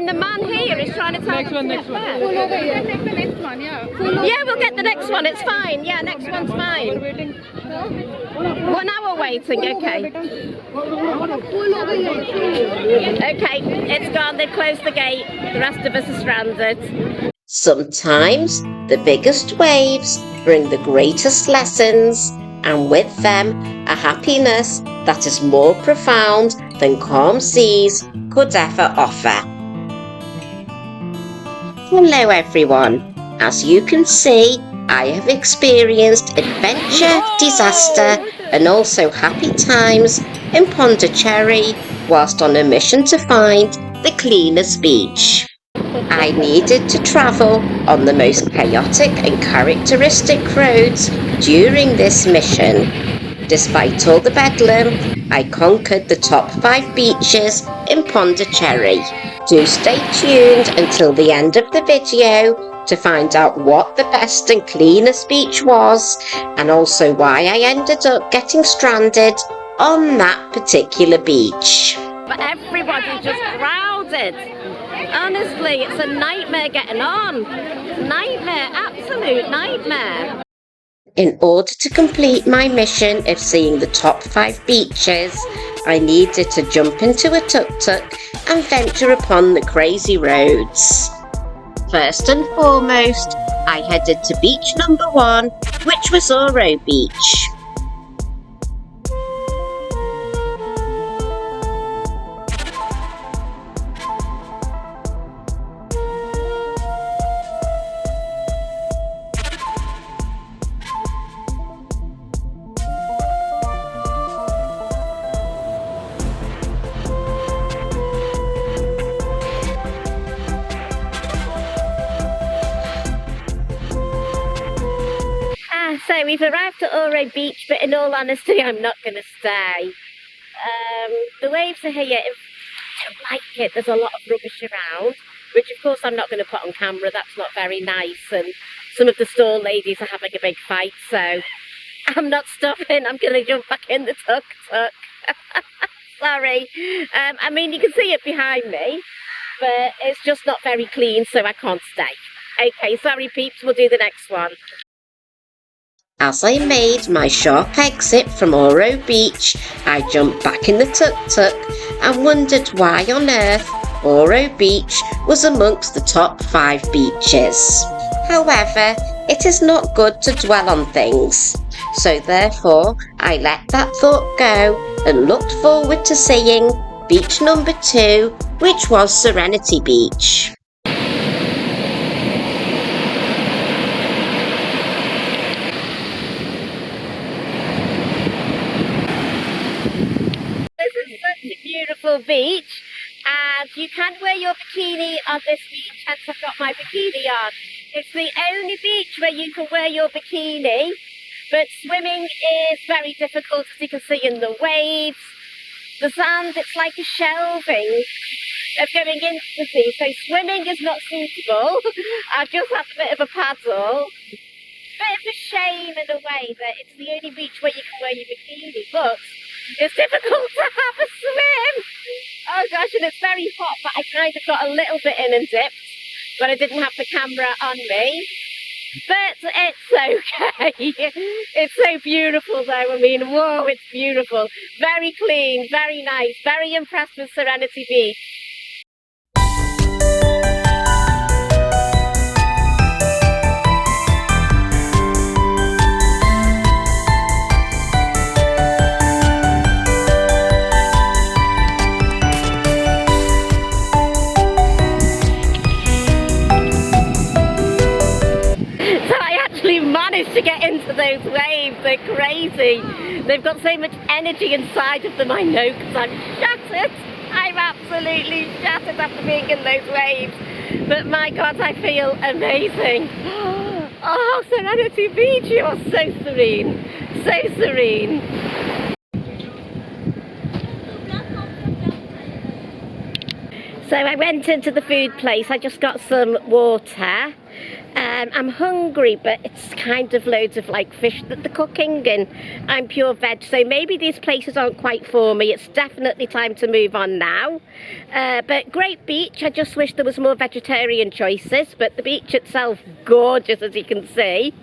and the man here is trying to tell Next one. Yeah, we'll get the next one. It's fine. Yeah, next one's fine. 1 hour waiting. Okay. Okay, it's gone. They've closed the gate. The rest of us are stranded. Sometimes the biggest waves bring the greatest lessons, and with them a happiness that is more profound than calm seas could ever offer. Hello everyone. As you can see, I have experienced adventure, disaster and also happy times in Pondicherry whilst on a mission to find the cleanest beach. I needed to travel on the most chaotic and characteristic roads during this mission. Despite all the bedlam, I conquered the top 5 beaches in Pondicherry. Do stay tuned until the end of the video to find out what the best and cleanest beach was, and also why I ended up getting stranded on that particular beach. But everybody's just crowded. Honestly, it's a nightmare getting on. Nightmare, absolute nightmare. In order to complete my mission of seeing the top 5 beaches, I needed to jump into a tuk-tuk and venture upon the crazy roads. First and foremost, I headed to beach number 1, which was Oro Beach. So we've arrived at Oro Beach, but in all honesty, I'm not going to stay. The waves are here. I don't like it. There's a lot of rubbish around, which of course I'm not going to put on camera. That's not very nice. And some of the stall ladies are having a big fight, so I'm not stopping. I'm going to jump back in the tuk-tuk. Sorry. I mean, you can see it behind me, but it's just not very clean, so I can't stay. Okay, sorry peeps, we'll do the next one. As I made my sharp exit from Oro Beach, I jumped back in the tuk-tuk and wondered why on earth Oro Beach was amongst the top 5 beaches. However, it is not good to dwell on things, so therefore I let that thought go and looked forward to seeing beach number 2, which was Serenity Beach. Beautiful beach, and you can wear your bikini on this beach, hence I've got my bikini on. It's the only beach where you can wear your bikini, but swimming is very difficult as you can see in the waves. The sand, it's like a shelving of going into the sea, so swimming is not suitable. I've just had a bit of a paddle. Bit of a shame in a way that it's the only beach where you can wear your bikini, but it's difficult to have a swim. Oh gosh, and it's very hot, but I kind of got a little bit in and dipped, but I didn't have the camera on me. But it's okay. It's so beautiful though. I mean, whoa, it's beautiful. Very clean, very nice, very impressed with Serenity Beach. To get into those waves, they're crazy. They've got so much energy inside of them. I know, because I'm shattered. I'm absolutely shattered after being in those waves. But my God, I feel amazing. Oh, Serenity Beach, you are so serene. So serene. So I went into the food place. I just got some water. I'm hungry, but it's kind of loads of like fish that they're cooking, and I'm pure veg, so maybe these places aren't quite for me. It's definitely time to move on now. But great beach. I just wish there was more vegetarian choices, but the beach itself, gorgeous, as you can see.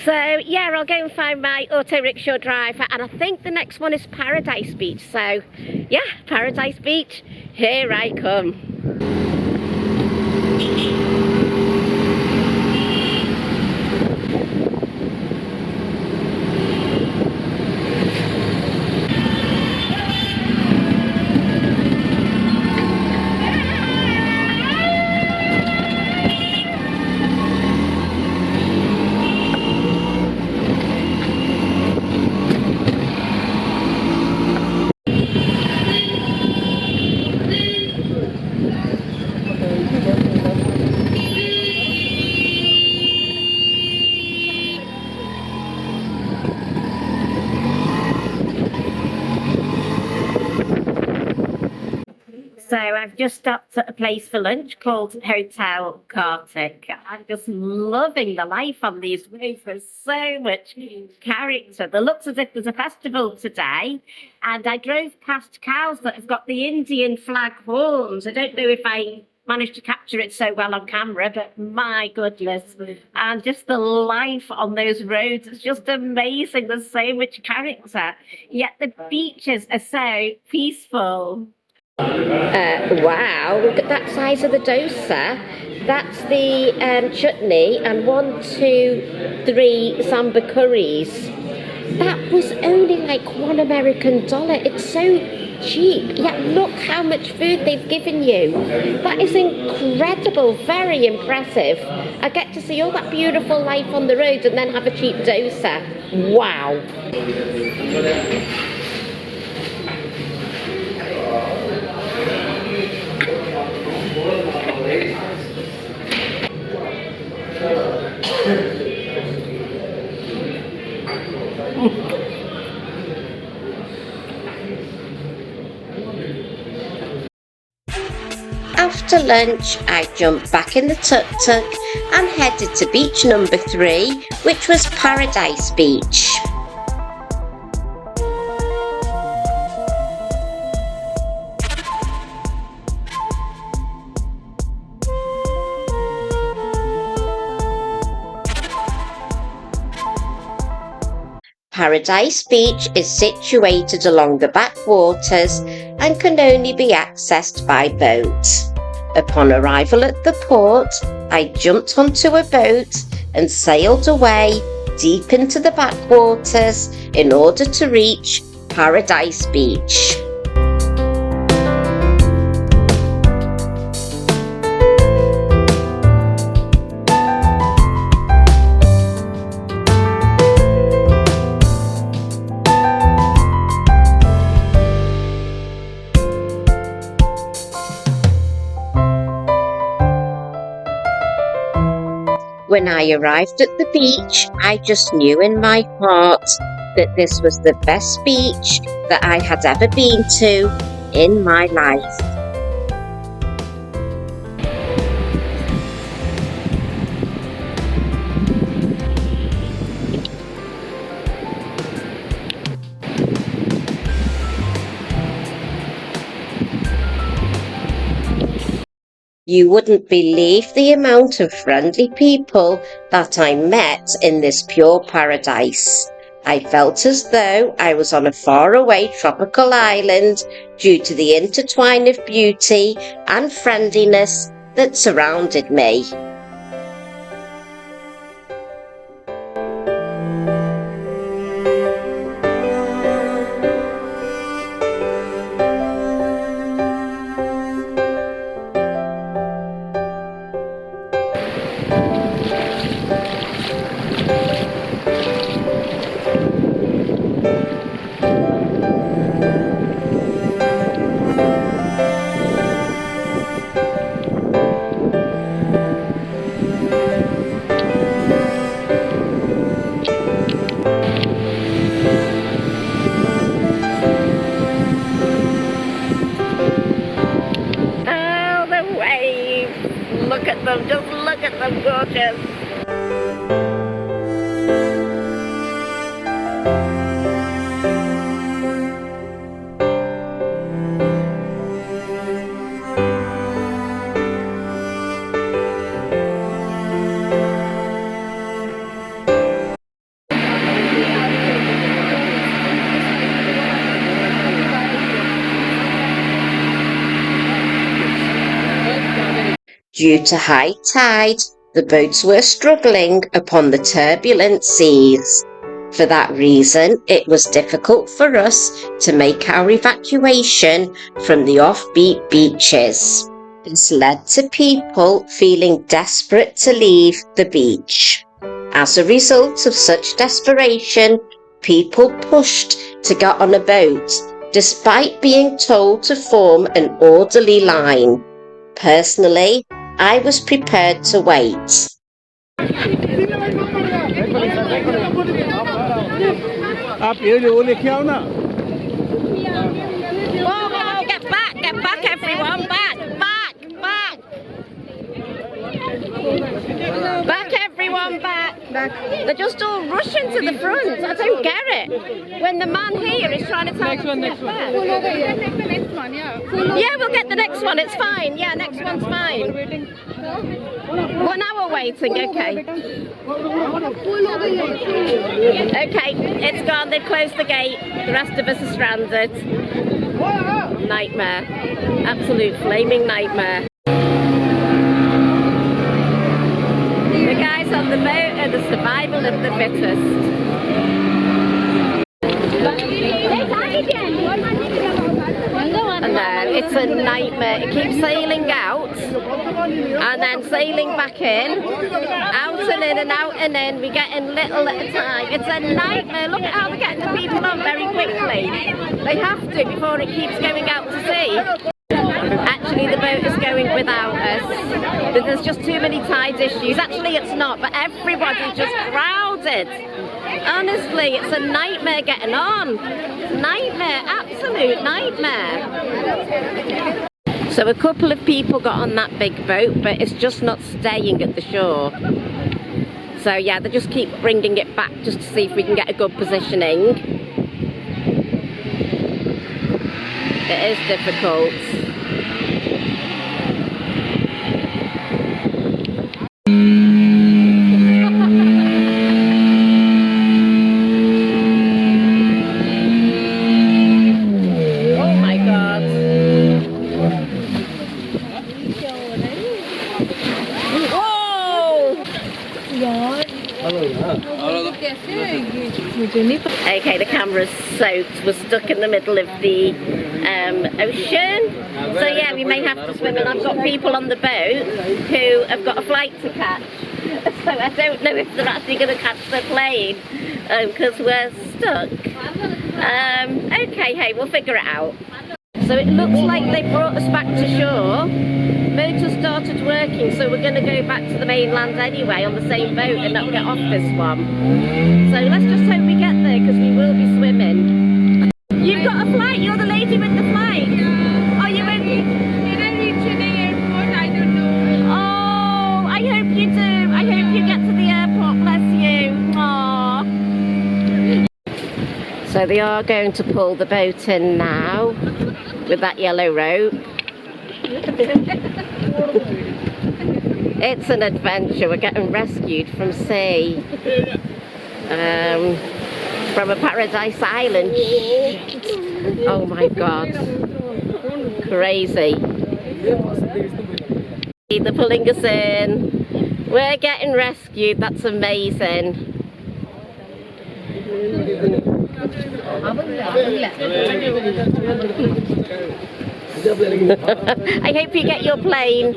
So yeah, I'll go and find my auto rickshaw driver, and I think the next one is Paradise Beach. So yeah, Paradise Beach, here I come. So I've just stopped at a place for lunch called Hotel Cartic. I'm just loving the life on these roads. There's so much character. There looks as if there's a festival today. And I drove past cows that have got the Indian flag horns. I don't know if I managed to capture it so well on camera, but my goodness. And just the life on those roads is just amazing. There's so much character. Yet the beaches are so peaceful. Wow, look at that size of the dosa. That's the chutney and 1, 2, 3 samba curries. That was only like $1 American. It's so cheap, yet look how much food they've given you. That is incredible, very impressive. I get to see all that beautiful life on the road and then have a cheap dosa. Wow. After lunch, I jumped back in the tuk-tuk and headed to beach number 3, which was Paradise Beach. Paradise Beach is situated along the backwaters and can only be accessed by boat. Upon arrival at the port, I jumped onto a boat and sailed away deep into the backwaters in order to reach Paradise Beach. When I arrived at the beach, I just knew in my heart that this was the best beach that I had ever been to in my life. You wouldn't believe the amount of friendly people that I met in this pure paradise. I felt as though I was on a faraway tropical island due to the intertwine of beauty and friendliness that surrounded me. Look at them, just look at them, gorgeous. Due to high tide, the boats were struggling upon the turbulent seas. For that reason, it was difficult for us to make our evacuation from the offbeat beaches. This led to people feeling desperate to leave the beach. As a result of such desperation, people pushed to get on a boat, despite being told to form an orderly line. Personally, I was prepared to wait. Whoa, get back everyone, back. Back everyone, back. They're just all rushing to the front. I don't get it. When the man here is trying to tell us to get back. Yeah, we'll get the next one, it's fine. Yeah, next one's fine. 1 hour waiting, okay. Okay, it's gone, they've closed the gate. The rest of us are stranded. Nightmare. Absolute flaming nightmare. The guys on the boat are the survival of the fittest. No, it's a nightmare. It keeps sailing out and then sailing back in, out and in and out and in. We're getting little at a time. It's a nightmare. Look at how they're getting the people on very quickly. They have to before it keeps going out to sea. Actually, the boat is going without us. But there's just too many tide issues. Actually, it's not, but everybody's just crowded. Honestly, it's a nightmare getting on. Nightmare, absolute nightmare. So a couple of people got on that big boat, but it's just not staying at the shore. So yeah, they just keep bringing it back just to see if we can get a good positioning. It is difficult. Okay, the camera's soaked. We're stuck in the middle of the ocean. So yeah, we may have to swim, and I've got people on the boat who have got a flight to catch. So I don't know if they're actually going to catch the plane because we're stuck. Okay, hey, we'll figure it out. So it looks like they brought us back to shore. Motor started working, so we're going to go back to the mainland anyway on the same boat and not get off this one. So let's just hope we get there because we will be swimming. You've got a flight, you're the lady with the flight. Yeah. Are you in? Did I reach the airport? I don't know. Oh, I hope you do. I hope you get to the airport, bless you. Aww. So they are going to pull the boat in now with that yellow rope. It's an adventure. We're getting rescued from sea, from a paradise island. Oh my god, crazy. They're pulling us in. We're getting rescued. That's amazing. I hope you get your plane.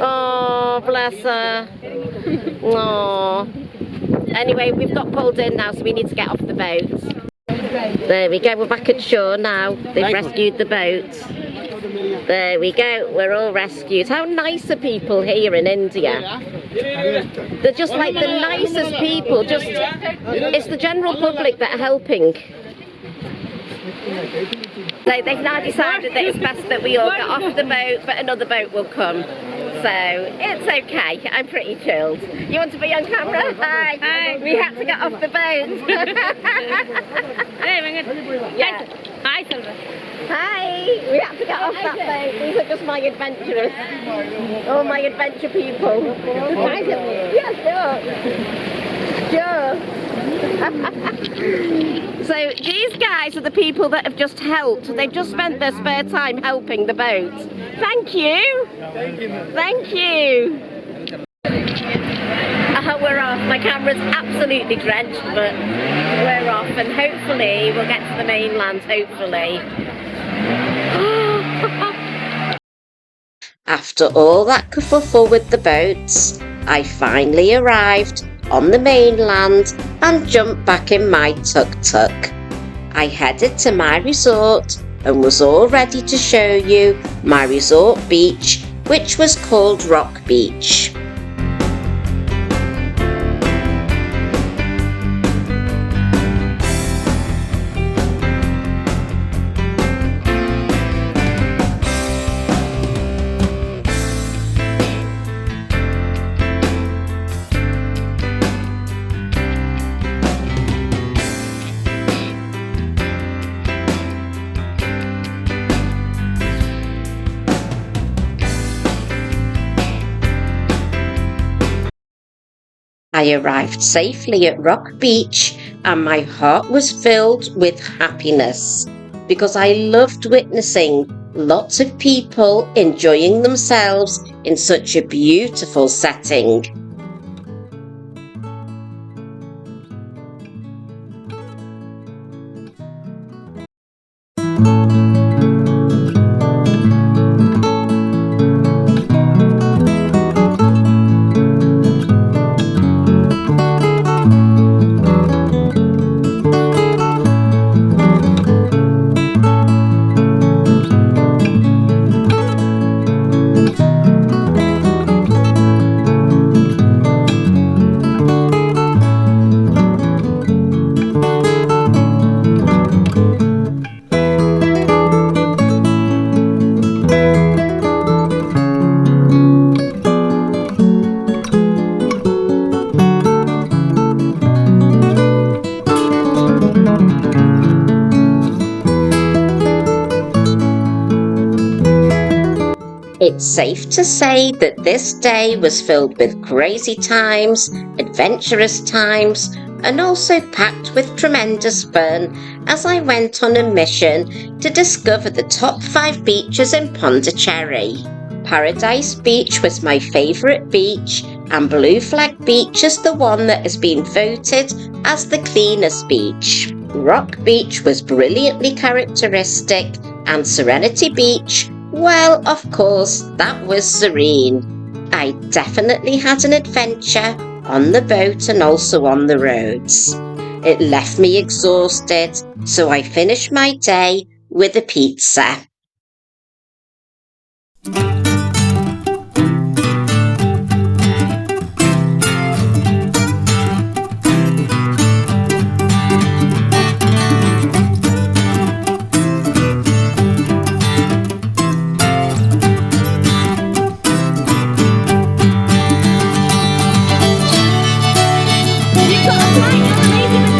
Oh, bless her. Oh. Anyway, we've got pulled in now, so we need to get off the boat. There we go, we're back at shore now. They've rescued the boat. There we go, we're all rescued. How nice are people here in India? They're just like the nicest people. Just, it's the general public that are helping. So they've now decided that it's best that we all get off the boat, but another boat will come. So it's okay, I'm pretty chilled. You want to be on camera? Hi. Hi. We had to get off the boat. Yeah. Hi, Silver. Hi. We had to get off that boat. These are just my adventurers. All my adventure people. Yes, sure. Sure. So these guys are the people that have just helped. They've just spent their spare time helping the boat. Thank you. Thank you. We're off. My camera's absolutely drenched, but we're off, and hopefully we'll get to the mainland, hopefully. After all that kerfuffle with the boats, I finally arrived on the mainland and jumped back in my tuk-tuk. I headed to my resort and was all ready to show you my resort beach, which was called Rock Beach. I arrived safely at Rock Beach and my heart was filled with happiness because I loved witnessing lots of people enjoying themselves in such a beautiful setting. It's safe to say that this day was filled with crazy times, adventurous times, and also packed with tremendous fun as I went on a mission to discover the top 5 beaches in Pondicherry. Paradise Beach was my favourite beach, and Blue Flag Beach is the one that has been voted as the cleanest beach. Rock Beach was brilliantly characteristic, and Serenity Beach, well, of course, that was serene. I definitely had an adventure on the boat and also on the roads. It left me exhausted, so I finished my day with a pizza. You've got a flight on the Lady